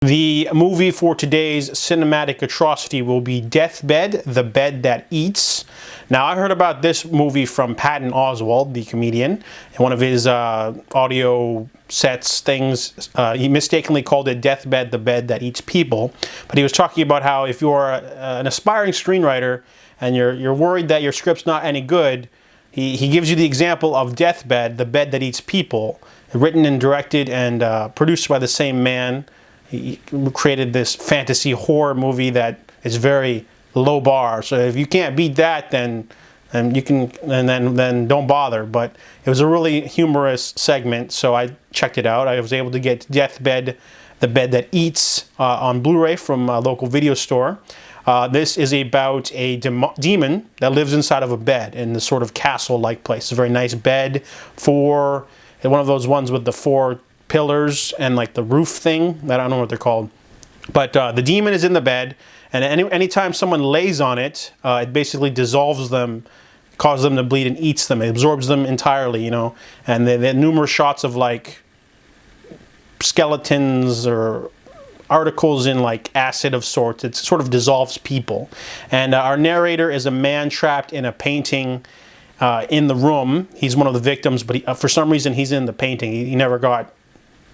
The movie for today's cinematic atrocity will be Deathbed, the Bed That Eats. Now, I heard about this movie from Patton Oswalt, the comedian, in one of his audio sets things. He mistakenly called it Deathbed, the Bed That Eats People. But he was talking about how if you're an aspiring screenwriter and you're worried that your script's not any good, he gives you the example of Deathbed, the Bed That Eats People, written and directed and produced by the same man. He created this fantasy horror movie that is very low bar. So if you can't beat that, then don't bother. But it was a really humorous segment, so I checked it out. I was able to get Deathbed, the Bed That Eats on Blu-ray from a local video store. This is about a demon that lives inside of a bed in this sort of castle-like place. It's a very nice bed, one of those ones with the 4 pillars and like the roof thing. I don't know what they're called. But the demon is in the bed, and anytime someone lays on it, it basically dissolves them, causes them to bleed, and eats them. It absorbs them entirely, you know. And there are numerous shots of like skeletons or articles in like acid of sorts. It sort of dissolves people. And our narrator is a man trapped in a painting in the room. He's one of the victims, but for some reason he's in the painting. He never got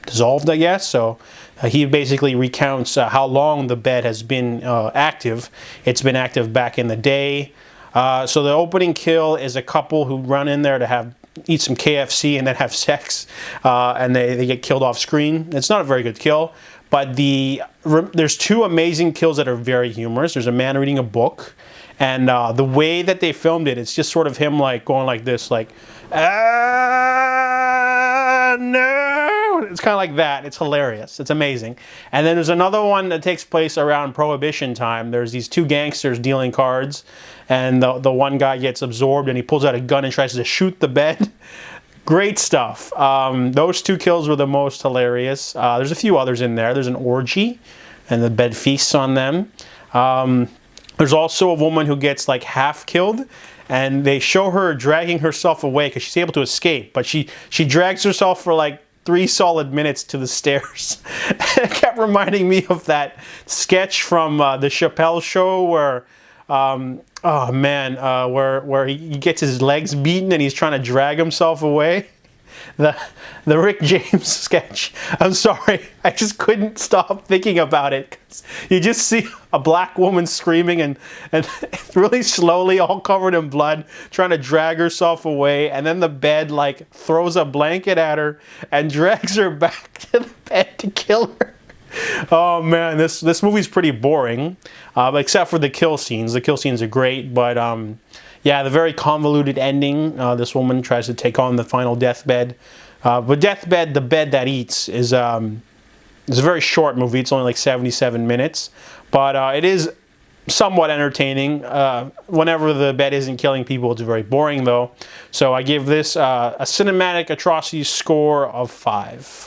dissolved, I guess. So he basically recounts how long the bed has been active. It's been active back in the day. So the opening kill is a couple who run in there to eat some KFC and then have sex, and they get killed off screen. It's not a very good kill, but there's 2 amazing kills that are very humorous. There's a man reading a book, and the way that they filmed it, it's just sort of him like going like this, like, no. It's kind of like that. It's hilarious. It's amazing. And then there's another one that takes place around Prohibition time. There's these 2 gangsters dealing cards, and the one guy gets absorbed and he pulls out a gun and tries to shoot the bed. Great stuff. Those 2 kills were the most hilarious. There's a few others in there. There's an orgy and the bed feasts on them. There's also a woman who gets like half killed, and they show her dragging herself away because she's able to escape, but she drags herself for like 3 solid minutes to the stairs. It kept reminding me of that sketch from the Chappelle Show where, where he gets his legs beaten and he's trying to drag himself away. The Rick James sketch. I'm sorry, I just couldn't stop thinking about it. You just see a black woman screaming and really slowly, all covered in blood, trying to drag herself away, and then the bed like throws a blanket at her and drags her back to the bed to kill her. Oh man, this movie's pretty boring, except for the kill scenes. The kill scenes are great, but yeah, the very convoluted ending. This woman tries to take on the final deathbed. But Deathbed, the Bed That Eats is a very short movie. It's only like 77 minutes. But it is somewhat entertaining. Whenever the bed isn't killing people, it's very boring though. So I give this a cinematic atrocity score of 5.